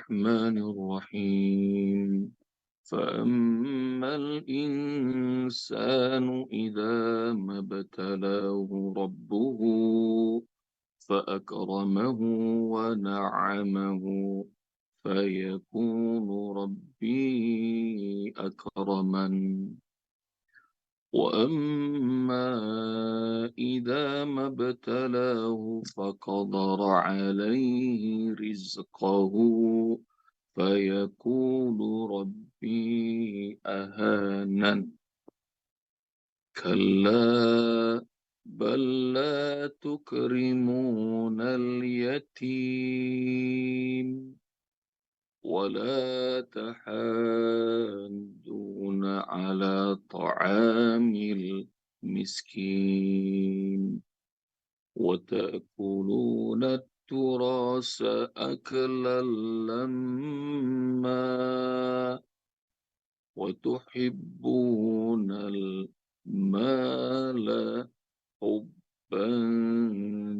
الرحمن الرحيم فأما الإنسان إذا ما ابتلاه ربه فأكرمه ونعمه فيكون ربي أكرمن وأما إذا ما ابتلاه فقدر عليه رزقه فيقول ربي أهانن كلا بل لا تكرمون اليتيم ولا تحاضون على طعام المسكين وتأكلون التراث أكلا لما وتحبون المال حبا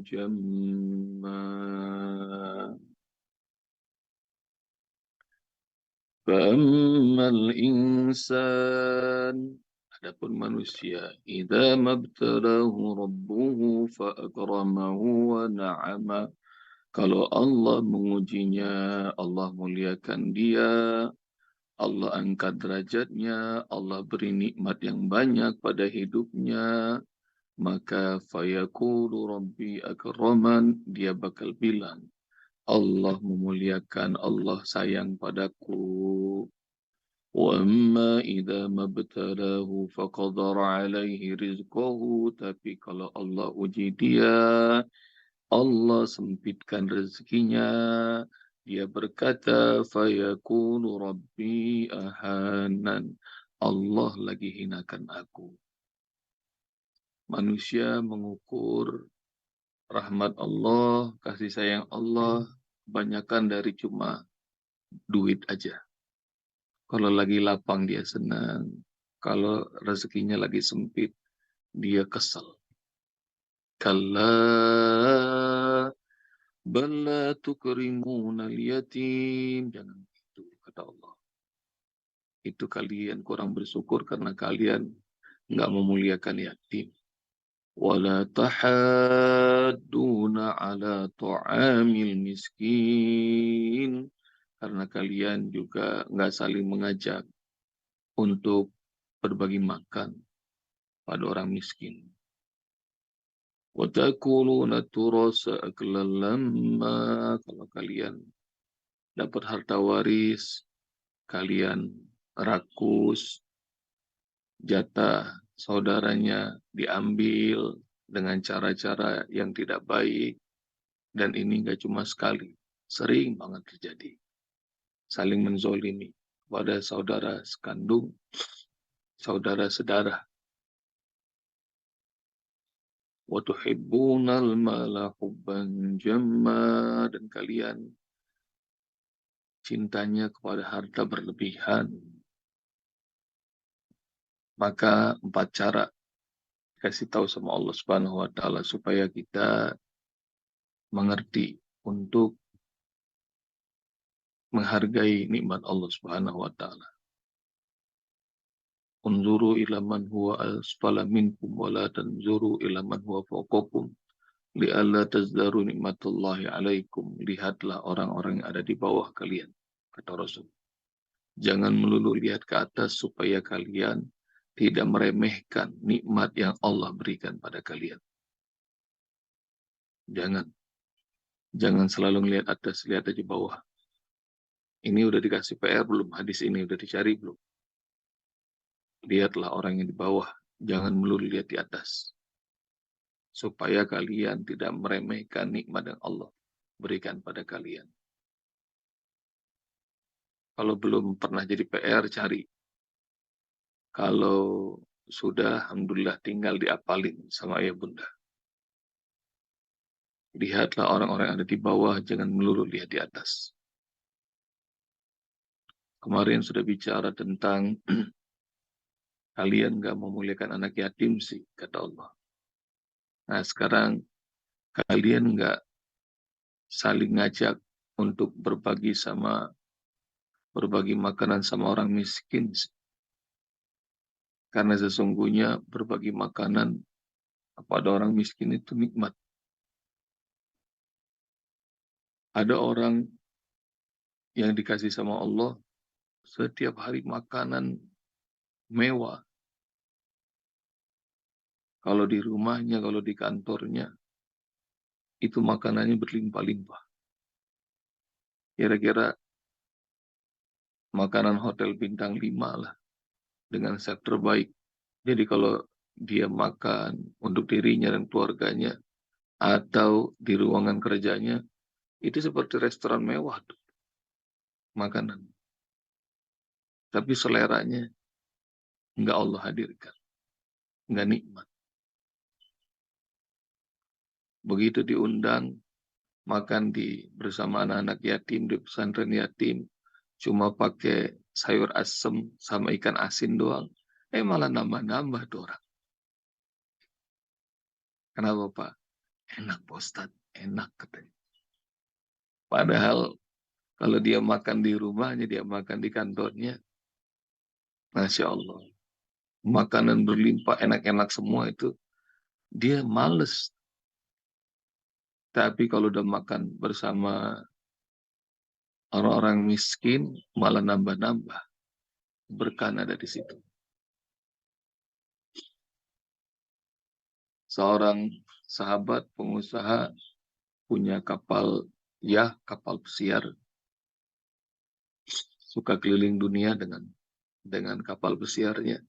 جما فأما الإنسان adapun manusia idza mabtalahu rabbuhu fa akramahu wa na'ama kalau Allah mengujinya Allah muliakan dia Allah angkat derajatnya Allah beri nikmat yang banyak pada hidupnya maka fayaqulu rabbi akraman dia bakal bilang Allah memuliakan Allah sayang padaku وَأَمَّا إِذَا مَا ابْتَلَاهُ فَقَدَرَ عَلَيْهِ رِزْقَهُ tapi kalau Allah uji dia, Allah sempitkan rezekinya, dia berkata, فَيَكُونُ رَبِّي أَهَانًا Allah lagi hinakan aku. Manusia mengukur rahmat Allah, kasih sayang Allah, kebanyakan dari cuma duit aja. Kalau lagi lapang dia senang. Kalau rezekinya lagi sempit, dia kesal. Kalla balla tukrimuna al-yatim. Jangan itu, kata Allah. Itu kalian kurang bersyukur karena kalian nggak memuliakan yatim. Wala tahadduna ala ta'amil miskin. Karena kalian juga nggak saling mengajak untuk berbagi makan pada orang miskin. Watakuluna turasa aklan lamma kalau kalian dapat harta waris, kalian rakus, jatah saudaranya diambil dengan cara-cara yang tidak baik, dan ini nggak cuma sekali, sering banget terjadi. Saling menzolimi pada saudara sekandung, saudara sedarah. Wa tuhibbunal mala hubban jamma dan kalian cintanya kepada harta berlebihan. Maka 4 cara kasih tahu sama Allah Subhanahu wa taala supaya kita mengerti untuk menghargai nikmat Allah Subhanahu wa taala. Unzuru ila man huwa asfala minkum wa la tanzuru ila man huwa fawqakum li'alla tazdaru nikmatullahi alaikum. Lihatlah orang-orang yang ada di bawah kalian, kata Rasul. Jangan melulu lihat ke atas supaya kalian tidak meremehkan nikmat yang Allah berikan pada kalian. Jangan selalu melihat atas, lihat aja bawah. Ini udah dikasih PR belum? Hadis ini udah dicari belum? Lihatlah orang yang di bawah, jangan melulu lihat di atas. Supaya kalian tidak meremehkan nikmat yang Allah berikan pada kalian. Kalau belum pernah jadi PR, cari. Kalau sudah, alhamdulillah tinggal diapalin sama ayah bunda. Lihatlah orang-orang yang ada di bawah, jangan melulu lihat di atas. Kemarin sudah bicara tentang kalian gak memuliakan anak yatim sih, kata Allah. Nah sekarang kalian gak saling ngajak untuk berbagi makanan sama orang miskin. Karena sesungguhnya berbagi makanan kepada orang miskin itu nikmat. Ada orang yang dikasih sama Allah setiap hari makanan mewah. Kalau di rumahnya, kalau di kantornya, itu makanannya berlimpah-limpah. Kira-kira makanan hotel bintang 5 lah, dengan chef terbaik. Jadi kalau dia makan untuk dirinya dan keluarganya, atau di ruangan kerjanya, itu seperti restoran mewah tuh, makanan. Tapi seleranya nggak Allah hadirkan, nggak nikmat. Begitu diundang makan bersama anak-anak yatim di pesantren yatim, cuma pakai sayur asem sama ikan asin doang, malah nambah-nambah tuh orang. Kenapa Pak? Enak Pak Ustadz, enak katanya. Padahal kalau dia makan di rumahnya, dia makan di kantornya, Masya Allah, makanan berlimpah, enak-enak semua itu, dia males. Tapi kalau udah makan bersama orang-orang miskin, malah nambah-nambah. Berkah ada di situ. Seorang sahabat pengusaha punya kapal pesiar, suka keliling dunia dengan kapal pesiarnya.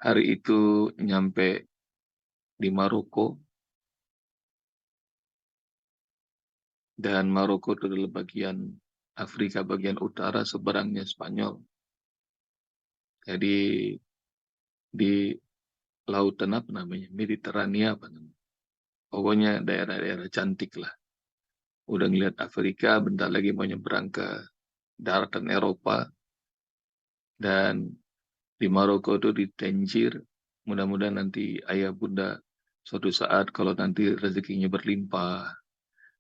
Hari itu nyampe di Maroko, dan Maroko itu adalah bagian Afrika bagian utara, seberangnya Spanyol. Jadi di lautan apa namanya, Mediterania apa namanya, pokoknya daerah-daerah cantik lah. Udah ngeliat Afrika, bentar lagi mau nyebrang ke daratan Eropa, dan di Maroko itu di Tangier. Mudah-mudahan nanti ayah bunda suatu saat kalau nanti rezekinya berlimpah,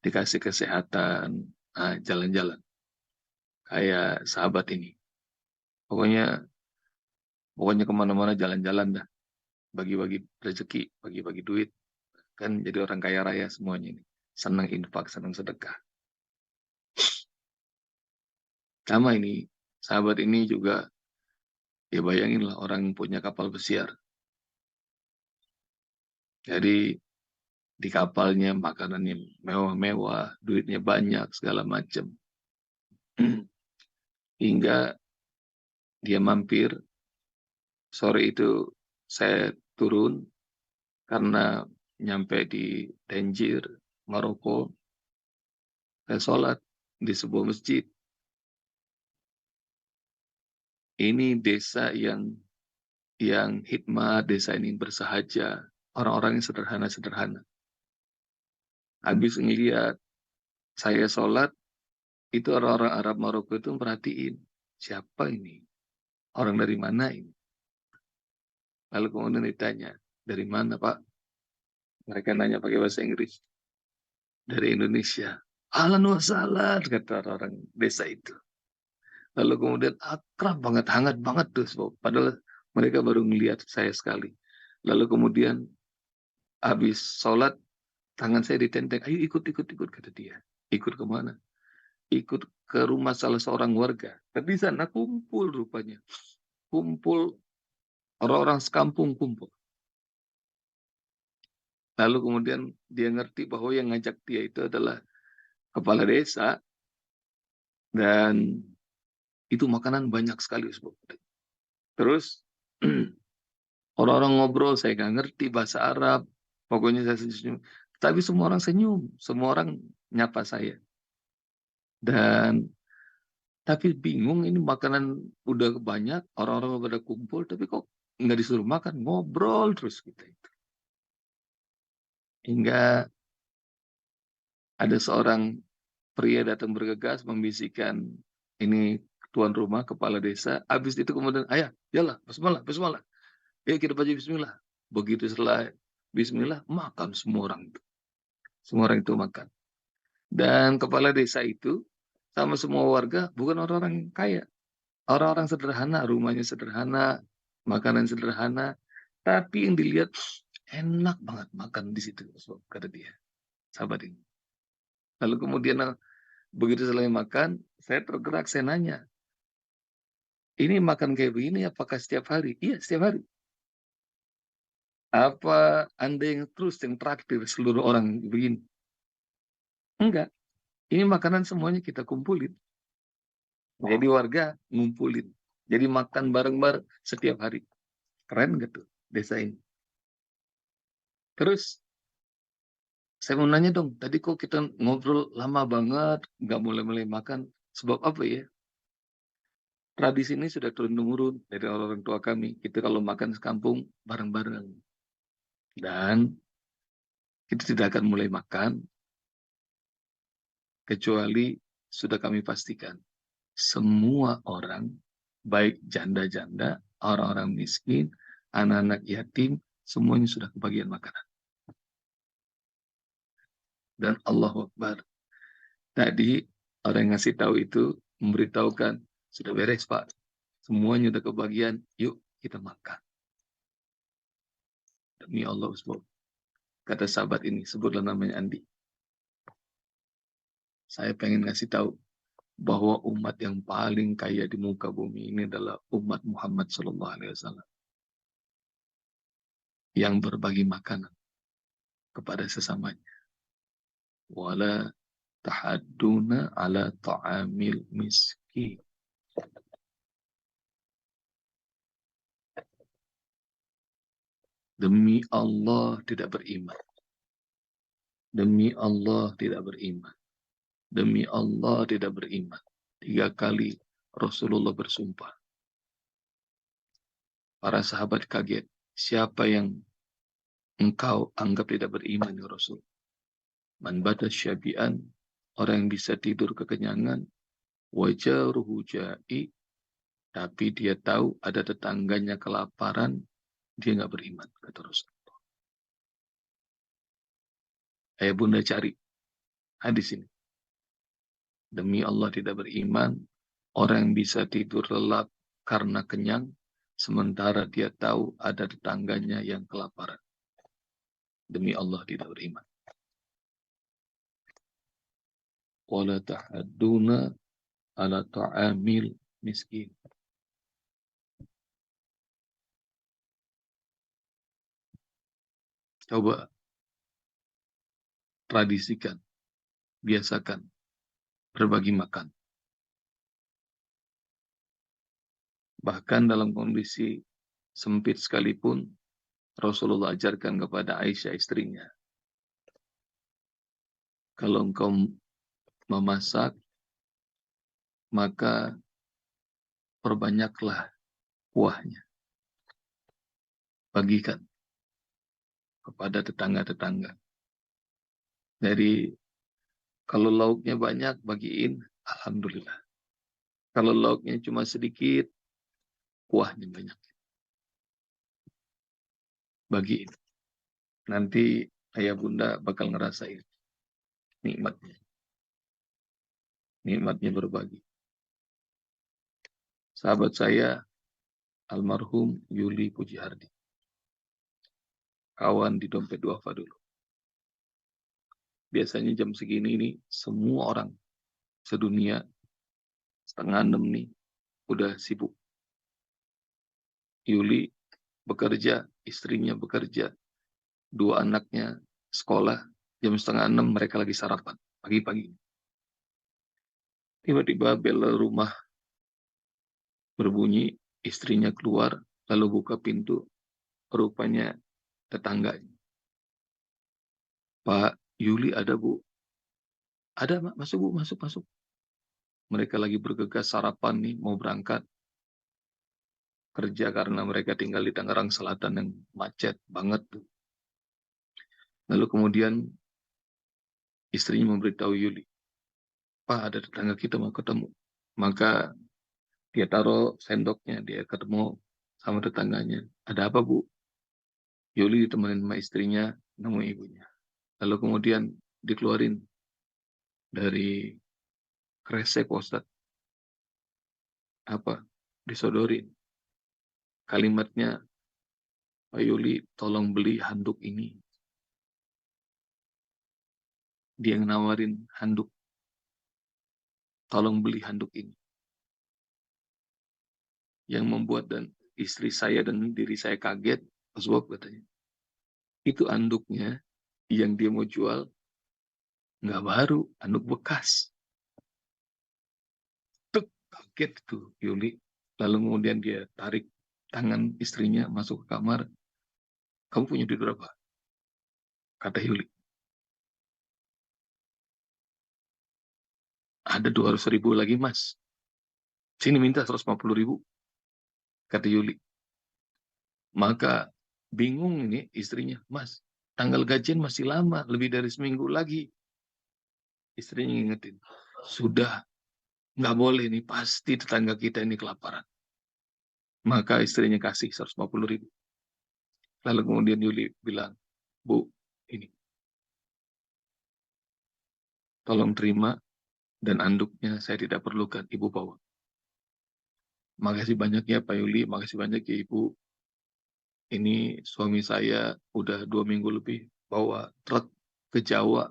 dikasih kesehatan, jalan-jalan kayak sahabat ini. Pokoknya kemana-mana jalan-jalan dah, bagi-bagi rezeki, bagi-bagi duit, kan jadi orang kaya raya semuanya ini. Senang infak, senang sedekah. Sama ini, sahabat ini juga, ya bayangin lah orang yang punya kapal pesiar. Jadi di kapalnya makanannya mewah-mewah, duitnya banyak, segala macam. Hingga dia mampir, sore itu saya turun, karena nyampe di Tangier, Maroko, saya sholat di sebuah masjid. Ini desa yang hikmah, desa ini bersahaja, orang-orang yang sederhana-sederhana. Habis ngeliat saya sholat, itu orang-orang Arab Maroko itu merhatiin, siapa ini? Orang dari mana ini? Lalu kemudian ditanya, dari mana Pak? Mereka nanya pakai bahasa Inggris. Dari Indonesia. Ahlan wa sahlan, kata orang desa itu. Lalu kemudian akrab banget, hangat banget tuh. Padahal mereka baru melihat saya sekali. Lalu kemudian habis sholat, tangan saya ditenteng. Ayo ikut, kata dia. Ikut kemana? Ikut ke rumah salah seorang warga. Tapi di sana kumpul rupanya. Kumpul, orang-orang sekampung kumpul. Lalu kemudian dia ngerti bahwa yang ngajak dia itu adalah kepala desa. Dan itu makanan banyak sekali. Terus orang-orang ngobrol, saya nggak ngerti bahasa Arab. Pokoknya saya senyum. Tapi semua orang senyum. Semua orang nyapa saya. Dan tapi bingung, ini makanan udah banyak, orang-orang pada kumpul, tapi kok nggak disuruh makan, ngobrol terus kita itu. Hingga ada seorang pria datang bergegas membisikkan, ini tuan rumah, kepala desa. Habis itu kemudian, ayah, yalah, bismillah. Ya kita baca bismillah. Begitu setelah bismillah, makan semua orang itu. Semua orang itu makan. Dan kepala desa itu sama semua warga bukan orang-orang kaya. Orang-orang sederhana, rumahnya sederhana, makanan sederhana. Tapi yang dilihat, enak banget makan di situ, kata dia, sahabat ini. Lalu kemudian begitu selesai makan, saya tergerak, saya nanya, ini makan kayak begini apakah setiap hari? Iya, setiap hari. Apa Anda yang terus yang traktir seluruh orang begini? Enggak. Ini makanan semuanya kita kumpulin. Jadi warga ngumpulin. Jadi makan bareng-bareng setiap hari. Keren gitu desa ini. Terus saya mau nanya dong, tadi kok kita ngobrol lama banget, nggak mulai-mulai makan. Sebab apa ya? Tradisi ini sudah turun-temurun dari orang tua kami. Kita kalau makan sekampung bareng-bareng. Dan kita tidak akan mulai makan kecuali sudah kami pastikan semua orang, baik janda-janda, orang-orang miskin, anak-anak yatim, semuanya sudah kebagian makanan. Dan Allahu Akbar. Tadi orang yang ngasih tahu itu memberitahukan, sudah beres Pak, semuanya sudah kebagian, yuk kita makan. Demi Allah, kata sahabat ini, sebutlah namanya Andi. Saya pengen ngasih tahu bahwa umat yang paling kaya di muka bumi ini adalah umat Muhammad SAW yang berbagi makanan kepada sesamanya. Wala tahadduna ala ta'amil miskin. Demi Allah tidak beriman. Demi Allah tidak beriman. Demi Allah tidak beriman. 3 kali Rasulullah bersumpah. Para sahabat kaget. Siapa yang engkau anggap tidak beriman ya Rasul? Man bata syabi'an, orang yang bisa tidur kekenyangan, wajaruhu ja'i, tapi dia tahu ada tetangganya kelaparan, dia nggak beriman, kata Rasul. Ayah bunda cari hadis ini. Demi Allah tidak beriman, orang yang bisa tidur lelap karena kenyang, sementara dia tahu ada tetangganya yang kelaparan. Demi Allah tidak beriman. Wala tahadduna ala ta'amil miskin. Coba tradisikan, biasakan berbagi makan. Bahkan dalam kondisi sempit sekalipun, Rasulullah ajarkan kepada Aisyah istrinya, kalau engkau memasak, maka perbanyaklah kuahnya. Bagikan kepada tetangga-tetangga. Dari kalau lauknya banyak, bagiin, alhamdulillah. Kalau lauknya cuma sedikit, kuahnya banyak. Bagiin. Nanti ayah bunda bakal ngerasain nikmatnya. Nikmatnya berbagi. Sahabat saya, almarhum Yuli Pujihardi. Kawan di Dompet Duafa dulu. Biasanya jam segini ini, semua orang sedunia, 5:30 nih, udah sibuk. Yuli bekerja, istrinya bekerja, 2 anaknya sekolah, jam 5:30 mereka lagi sarapan, pagi-pagi. Tiba-tiba bel rumah berbunyi, istrinya keluar, lalu buka pintu, rupanya tetangganya. Pak Yuli ada Bu? Ada Mak, masuk Bu, masuk. Mereka lagi bergegas sarapan nih, mau berangkat kerja karena mereka tinggal di Tangerang Selatan yang macet banget tuh. Lalu kemudian istrinya memberitahu Yuli, Pak ada tetangga kita mau ketemu. Maka dia taruh sendoknya, dia ketemu sama tetangganya. Ada apa Bu? Yuli ditemenin sama istrinya, nemu ibunya. Lalu kemudian dikeluarin dari kresek Ustaz, disodorin. Kalimatnya, Pak Yuli, tolong beli handuk ini. Dia yang nawarin handuk, tolong beli handuk ini. Yang membuat dan istri saya dan diri saya kaget, sebab katanya, itu handuknya yang dia mau jual, nggak baru, handuk bekas. Tuk, kaget tuh Yuli. Lalu kemudian dia tarik tangan istrinya masuk ke kamar. Kamu punya duit berapa? Kata Yuli. Ada 200.000 lagi, Mas. Sini minta 150.000. Kata Yuli. Maka bingung ini istrinya. Mas, tanggal gajian masih lama. Lebih dari seminggu lagi. Istrinya ngingetin. Sudah, nggak boleh nih. Pasti tetangga kita ini kelaparan. Maka istrinya kasih 150.000. Lalu kemudian Yuli bilang, Bu, ini, tolong terima, dan anduknya saya tidak perlukan, Ibu bawa. Makasih banyak ya Pak Yuli, makasih banyak ya Ibu. Ini suami saya udah 2 minggu lebih bawa truk ke Jawa,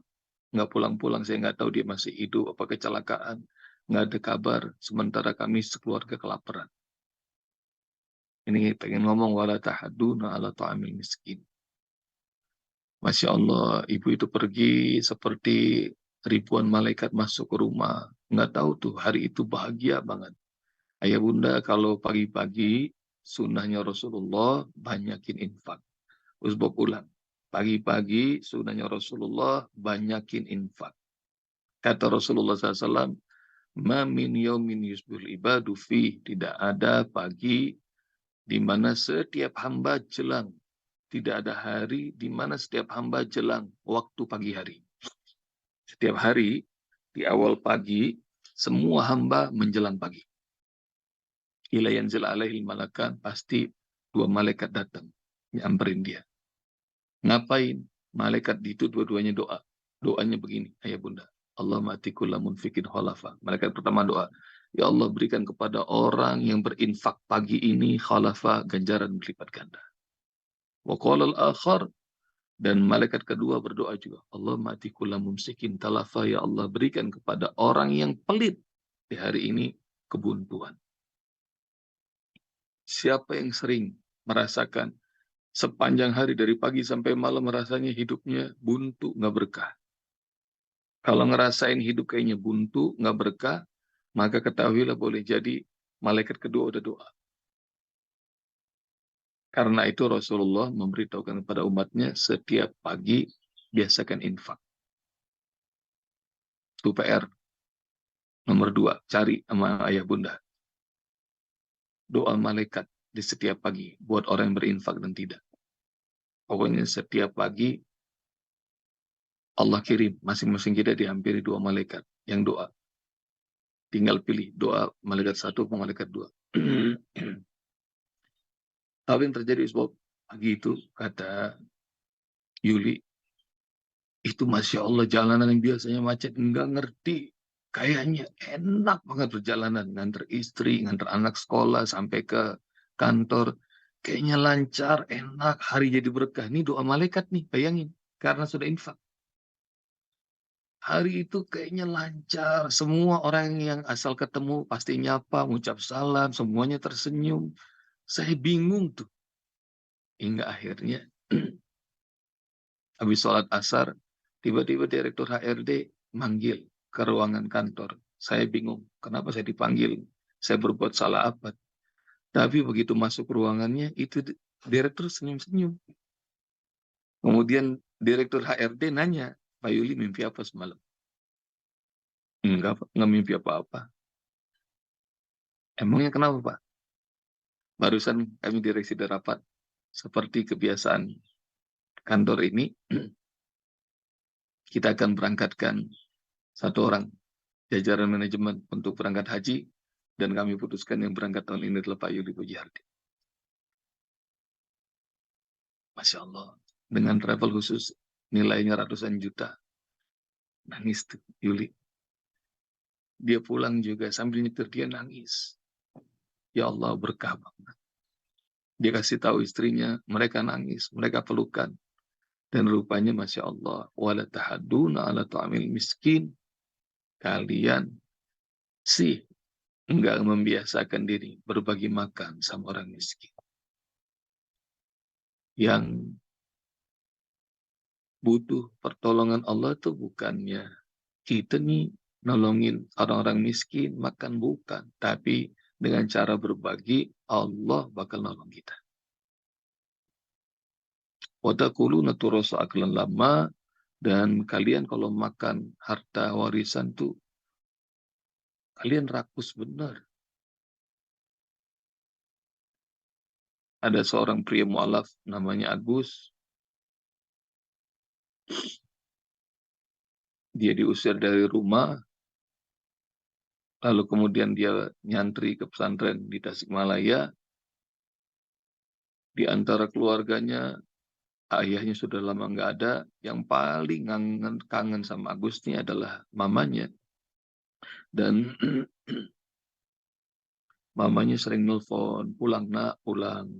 nggak pulang-pulang, saya nggak tahu dia masih hidup apa kecelakaan, nggak ada kabar, sementara kami sekeluarga kelaparan. Ini pengen ngomong wala tahaduna ala ta'amil miskin. Masya Allah, ibu itu pergi seperti ribuan malaikat masuk ke rumah. Nggak tahu tuh, hari itu bahagia banget. Ayah bunda, kalau pagi-pagi, sunnahnya Rasulullah, banyakin infak. Usbok ulang. Pagi-pagi, sunnahnya Rasulullah, banyakin infak. Kata Rasulullah SAW, Ma min yaumin yusbihul ibadu fi. Tidak ada pagi di mana setiap hamba jelang. Tidak ada hari di mana setiap hamba jelang waktu pagi hari. Setiap hari, di awal pagi, semua hamba menjelang pagi. Ila yanzil alaihi malakan, pasti 2 malaikat datang, nyamperin dia. Ngapain? Malaikat itu dua-duanya doa. Doanya begini, ayah bunda. Allah ma'tikul munfikin khalafa. Malaikat pertama doa, ya Allah berikan kepada orang yang berinfak pagi ini khalafa, ganjaran berlipat ganda. Wa qala al-akhar, dan malaikat kedua berdoa juga, Allah ma'tikul mumsikin talafa, ya Allah berikan kepada orang yang pelit di hari ini kebuntuan. Siapa yang sering merasakan sepanjang hari dari pagi sampai malam rasanya hidupnya buntu, nggak berkah. Kalau ngerasain hidup kayaknya buntu, nggak berkah, maka ketahuilah boleh jadi malaikat kedua udah doa. Karena itu Rasulullah memberitahukan kepada umatnya setiap pagi biasakan infak. Itu PR. Nomor 2, cari sama ayah bunda. Doa malaikat di setiap pagi buat orang yang berinfak dan tidak. Pokoknya setiap pagi Allah kirim, masing-masing kita dihampiri 2 malaikat yang doa. Tinggal pilih doa malaikat 1 atau malaikat 2. Apa yang terjadi sebab pagi itu, kata Yuli, itu Masya Allah jalanan yang biasanya macet, nggak ngerti. Kayaknya enak banget perjalanan, nganter istri, nganter anak sekolah, sampai ke kantor. Kayaknya lancar, enak, hari jadi berkah. Ini doa malaikat nih, bayangin. Karena sudah infak. Hari itu kayaknya lancar. Semua orang yang asal ketemu pasti nyapa, ngucap salam, semuanya tersenyum. Saya bingung tuh. Hingga akhirnya, habis sholat asar, tiba-tiba Direktur HRD manggil ke ruangan kantor. Saya bingung, kenapa saya dipanggil? Saya berbuat salah apa? Tapi begitu masuk ruangannya, itu Direktur senyum-senyum. Kemudian Direktur HRD nanya, Pak Yuli mimpi apa semalam? Enggak mimpi apa-apa. Emangnya kenapa, Pak? Barusan kami direksi rapat, seperti kebiasaan kantor ini, kita akan berangkatkan 1 orang jajaran manajemen untuk berangkat haji, dan kami putuskan yang berangkat tahun ini adalah Pak Yuli Pujihardi. Masya Allah, dengan travel khusus nilainya ratusan juta. Nangis tuh Yuli. Dia pulang juga sambil nyetir dia nangis. Ya Allah, berkah banget. Dia kasih tahu istrinya, mereka nangis, mereka pelukan. Dan rupanya Masya Allah, wala tahaduna ala ta'amil miskin. Kalian sih enggak membiasakan diri berbagi makan sama orang miskin. Yang butuh pertolongan Allah itu bukannya kita nih nolongin orang-orang miskin, makan bukan. Tapi dengan cara berbagi, Allah bakal nolong kita. Watakuluna turasa aklan lama, dan kalian kalau makan harta warisan tuh, kalian rakus benar. Ada seorang pria mu'alaf namanya Agus. Dia diusir dari rumah, lalu kemudian dia nyantri ke pesantren di Tasikmalaya. Di antara keluarganya, ayahnya sudah lama nggak ada. Yang paling kangen sama Agus ini adalah mamanya. Dan mamanya sering nelfon, pulang nak, pulang.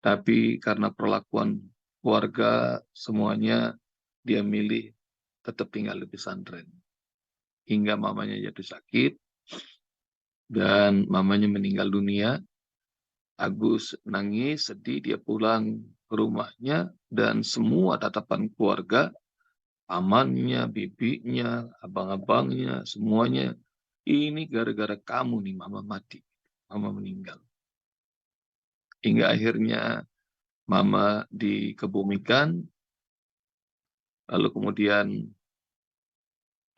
Tapi karena perlakuan keluarga, semuanya dia milih tetap tinggal di pesantren. Hingga mamanya jatuh sakit, dan mamanya meninggal dunia. Agus nangis, sedih, dia pulang ke rumahnya, dan semua tatapan keluarga, pamannya, bibinya, abang-abangnya, semuanya, ini gara-gara kamu nih mama mati, mama meninggal. Hingga akhirnya mama dikebumikan, lalu kemudian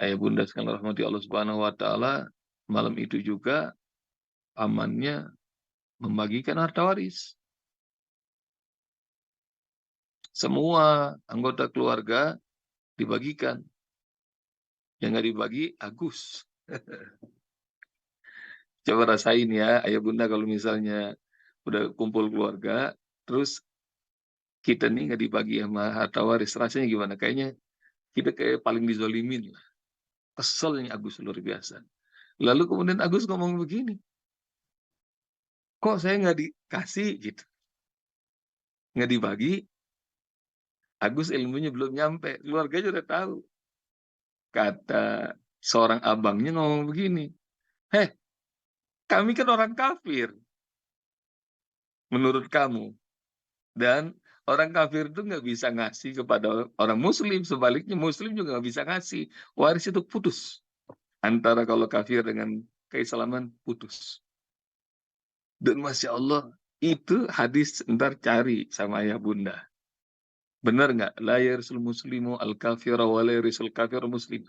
ayah bunda sekalian rahmati Allah Subhanahu wa taala, malam itu juga pamannya membagikan harta waris. Semua anggota keluarga dibagikan. Yang nggak dibagi, Agus. Coba rasain ya, ayah bunda kalau misalnya udah kumpul keluarga, terus kita nih nggak dibagi sama harta waris, rasanya gimana? Kayaknya kita kayak paling dizolimin lah. Keselnya Agus luar biasa. Lalu kemudian Agus ngomong begini, kok saya nggak dikasih gitu, nggak dibagi? Agus ilmunya belum nyampe, keluarganya udah tahu. Kata seorang abangnya ngomong begini, heh, kami kan orang kafir, menurut kamu. Dan orang kafir itu nggak bisa ngasih kepada orang muslim, sebaliknya muslim juga nggak bisa ngasih. Waris itu putus. Antara kalau kafir dengan keislaman, putus. Dan Masya Allah, itu hadis, ntar cari sama ayah bunda. Benar nggak? La yarisul muslimu al-kafira wa la yarisul kafir muslim.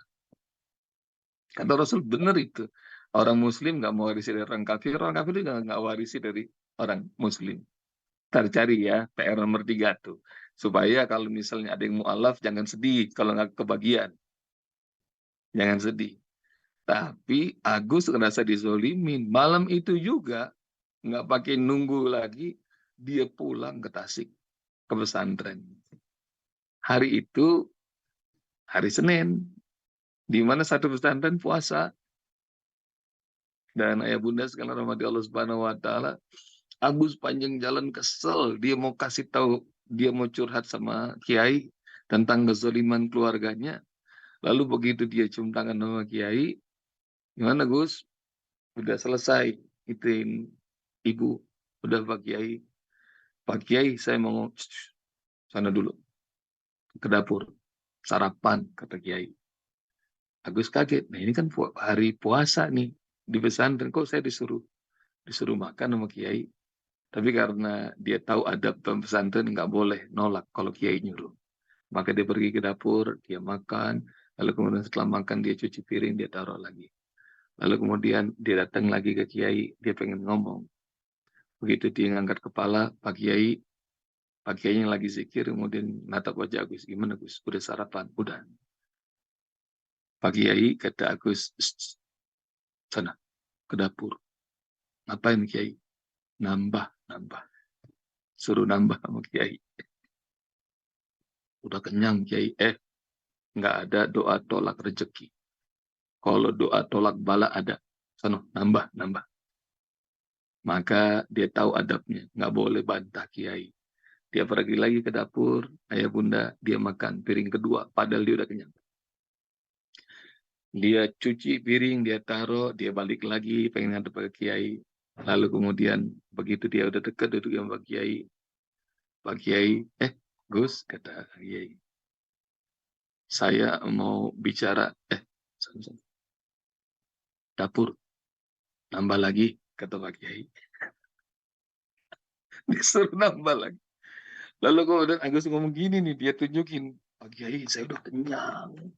Kata Rasul, benar itu. Orang muslim nggak mau warisi dari orang kafir juga nggak warisi dari orang muslim. Ntar cari ya, PR nomor 3 tuh. Supaya kalau misalnya ada yang mu'alaf, jangan sedih kalau nggak kebagian. Jangan sedih. Tapi Agus ngerasa dizolimin. Malam itu juga, nggak pakai nunggu lagi, dia pulang ke Tasik, ke pesantren. Hari itu, hari Senin, di mana satu pesantren puasa. Dan ayah bunda sekalian rahmati Allah Subhanahu wa taala, Agus panjang jalan kesel, dia mau kasih tahu, dia mau curhat sama Kiai tentang kezaliman keluarganya. Lalu begitu dia cium tangan sama Kiai, gimana Gus? Udah selesai, ituin ibu, udah Pak Kiai saya mau sana dulu ke dapur, sarapan, kata Kiai. Agus kaget, nah ini kan hari puasa nih, di pesantren kok saya disuruh makan sama Kiai. Tapi karena dia tahu adab pesantren, nggak boleh nolak kalau Kiai nyuruh. Maka dia pergi ke dapur, dia makan, lalu kemudian setelah makan dia cuci piring, dia taruh lagi. Lalu kemudian dia datang lagi ke Kiai, dia pengen ngomong. Begitu dia ngangkat kepala, Pak Kiai yang lagi zikir, kemudian natap wajah Agus, gimana Gus? Udah sarapan? Udah. Pak Kiai kata Agus, sana ke dapur. Ngapain Kiai? Nambah. Suruh nambah sama Kiai. Udah kenyang Kiai. Nggak ada doa tolak rezeki. Kalau doa tolak bala ada. Sono, nambah. Maka dia tahu adabnya. Nggak boleh bantah kiai. Dia pergi lagi ke dapur, ayah bunda, dia makan piring kedua, padahal dia udah kenyang. Dia cuci piring, dia taruh, dia balik lagi, pengen ngadep ke kiai. Lalu kemudian, begitu dia udah dekat duduk sama Pak Kiai, Gus, kata Kiai, saya mau bicara, dapur, nambah lagi, kata Pak Kiai. Disuruh nambah lagi. Lalu kemudian Agus ngomong gini nih, dia tunjukin, Pak Kiai, saya udah kenyang.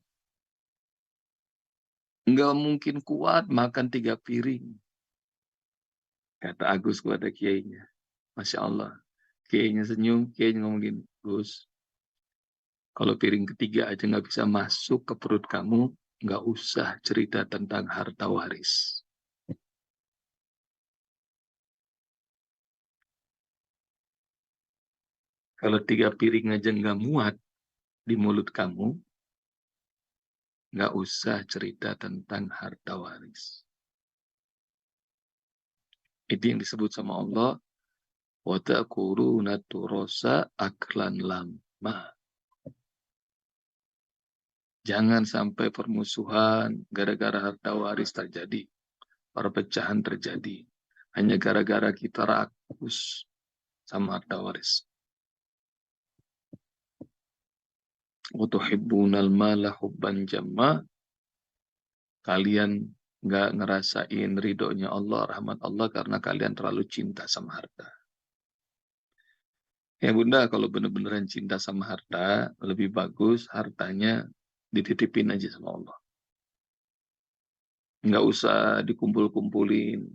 Nggak mungkin kuat makan 3 piring. Kata Agus kepada kiainya. Masya Allah. Kiainya senyum, kiainya ngomong gini, Gus, kalau piring ketiga aja nggak bisa masuk ke perut kamu, nggak usah cerita tentang harta waris. Kalau 3 piring aja nggak muat di mulut kamu, nggak usah cerita tentang harta waris. Itu yang disebut sama Allah, wa ta'kuluna turasa aklan lama. Jangan sampai permusuhan gara-gara harta waris terjadi. Perpecahan terjadi. Hanya gara-gara kita rakus sama harta waris. Utuhibbunal mala hubban jamma. Kalian nggak ngerasain ridhonya Allah, rahmat Allah, karena kalian terlalu cinta sama harta. Ya bunda, kalau bener-beneran cinta sama harta, lebih bagus hartanya dititipin aja sama Allah. Nggak usah dikumpul-kumpulin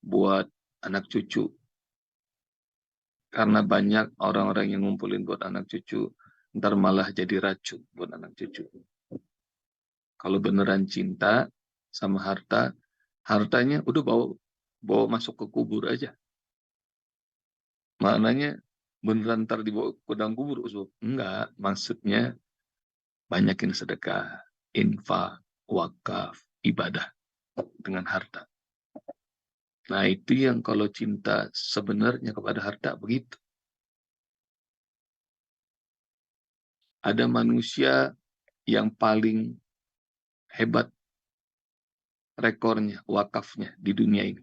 buat anak cucu. Karena banyak orang-orang yang ngumpulin buat anak cucu, ntar malah jadi racun buat anak cucu. Kalau beneran cinta sama harta, hartanya udah bawa masuk ke kubur aja. Maknanya beneran ntar dibawa ke dalam kubur. Enggak, maksudnya banyakin sedekah, infak, wakaf, ibadah dengan harta. Nah itu yang kalau cinta sebenarnya kepada harta begitu. Ada manusia yang paling hebat rekornya, wakafnya di dunia ini.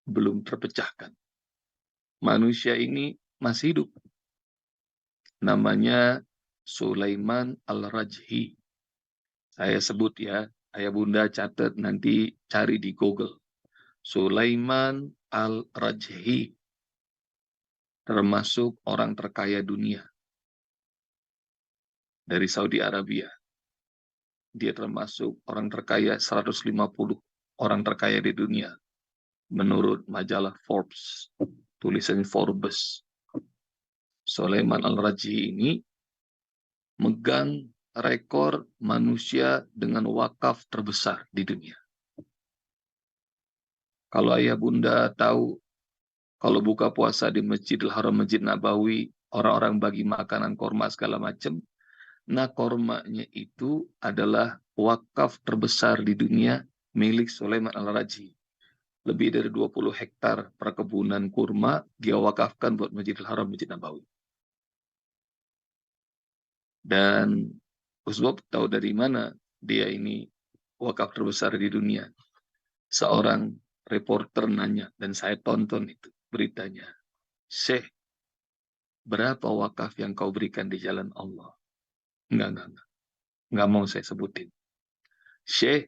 Belum terpecahkan. Manusia ini masih hidup. Namanya Sulaiman Al-Rajhi. Saya sebut ya, ayah bunda catat nanti cari di Google. Sulaiman Al-Rajhi. Termasuk orang terkaya dunia. Dari Saudi Arabia. Dia termasuk orang terkaya 150 orang terkaya di dunia. Menurut majalah Forbes. Tulisan Forbes. Sulaiman Al-Rajhi ini megang rekor manusia dengan wakaf terbesar di dunia. Kalau ayah bunda tahu, kalau buka puasa di Masjidil Haram, Masjid Nabawi, orang-orang bagi makanan korma segala macam. Nah kormanya itu adalah wakaf terbesar di dunia milik Sulaiman Al-Rajhi. Lebih dari 20 hektar perkebunan kurma dia wakafkan buat Masjidil Haram, Masjid Nabawi. Dan Usbob tahu dari mana dia ini wakaf terbesar di dunia. Seorang reporter nanya, dan saya tonton itu beritanya. Syekh, berapa wakaf yang kau berikan di jalan Allah? Enggak. Enggak mau saya sebutin. Syekh,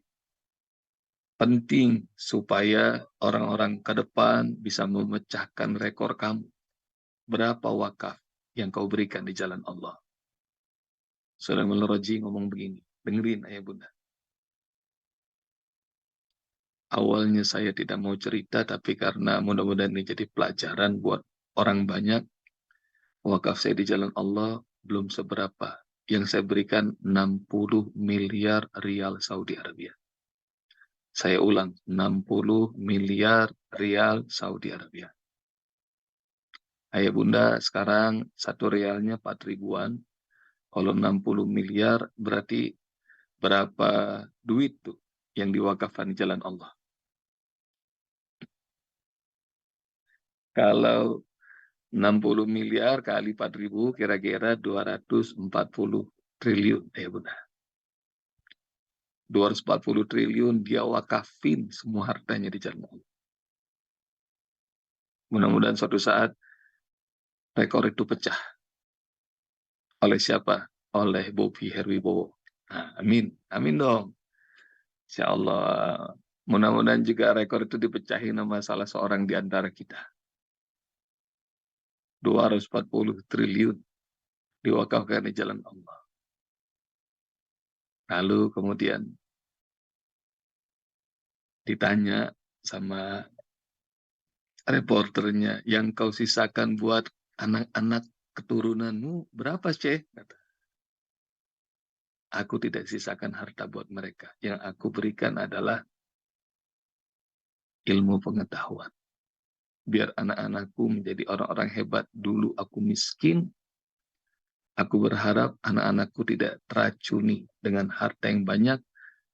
penting supaya orang-orang ke depan bisa memecahkan rekor kamu. Berapa wakaf yang kau berikan di jalan Allah? Sulaiman Al-Rajhi ngomong begini. Dengerin ayah bunda. Awalnya saya tidak mau cerita, tapi karena mudah-mudahan ini jadi pelajaran buat orang banyak, wakaf saya di jalan Allah belum seberapa. Yang saya berikan 60 miliar rial Saudi Arabia. Saya ulang, 60 miliar rial Saudi Arabia. Ayah bunda, sekarang 1 rialnya 4 ribuan. Kalau 60 miliar berarti berapa duit tuh? yang diwakafkan di jalan Allah. Kalau 60 miliar kali 4.000 kira-kira 240 triliun. Bunda. 240 triliun dia wakafin semua hartanya di jalan Allah. Mudah-mudahan suatu saat rekor itu pecah. Oleh siapa? Oleh Bobby Herwibowo. Nah, amin. Amin dong. Insya Allah. Mudah-mudahan juga rekor itu dipecahin sama salah seorang di antara kita. 240 triliun diwakafkan di jalan Allah. Lalu kemudian ditanya sama reporternya, yang kau sisakan buat anak-anak keturunanmu berapa, Syekh? Kata, aku tidak sisakan harta buat mereka. Yang aku berikan adalah ilmu pengetahuan. Biar anak-anakku menjadi orang-orang hebat. Dulu aku miskin, aku berharap anak-anakku tidak teracuni dengan harta yang banyak,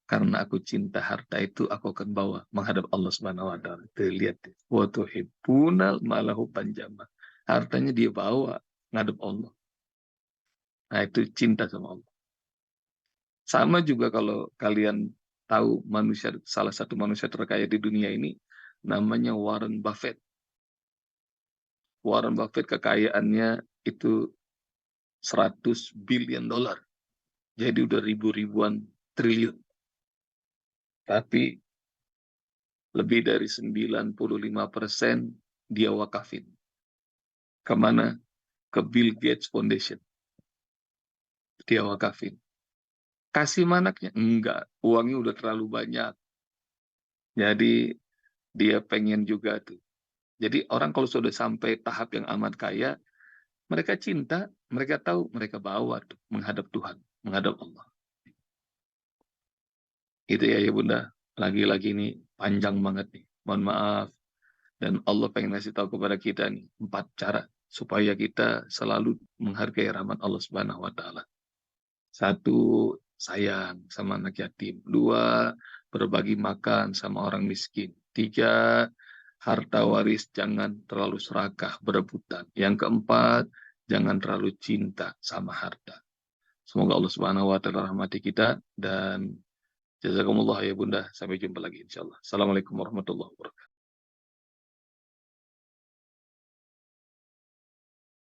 karena aku cinta harta itu, aku akan bawa menghadap Allah Subhanahu wa taala. Lihat, wa tuhibbunal malahu panjama. Hartanya dia bawa ngadep Allah. Nah, itu cinta sama Allah. Sama juga kalau kalian tahu manusia, salah satu manusia terkaya di dunia ini namanya Warren Buffett. Warren Buffett kekayaannya itu 100 billion dolar. Jadi udah ribu-ribuan triliun. Tapi lebih dari 95% dia wakafin. Kemana? Ke Bill Gates Foundation. Dia wakafin. Kasih manaknya? Enggak. Uangnya udah terlalu banyak. Jadi dia pengen juga tuh. Jadi orang kalau sudah sampai tahap yang amat kaya, mereka cinta, mereka tahu, mereka bawa tuh menghadap Tuhan, menghadap Allah. Itu ya, ya Bunda. Lagi-lagi ini panjang banget nih. Mohon maaf. Dan Allah pengen ngasih tahu kepada kita nih 4 cara supaya kita selalu menghargai rahmat Allah Subhanahu wa taala. 1, sayang sama anak yatim. 2, berbagi makan sama orang miskin. 3, harta waris jangan terlalu serakah berebutan. Yang keempat, jangan terlalu cinta sama harta. Semoga Allah Subhanahu wa taala rahmati kita, dan jazakumullah ya Bunda. Sampai jumpa lagi insyaallah. Assalamualaikum warahmatullahi wabarakatuh.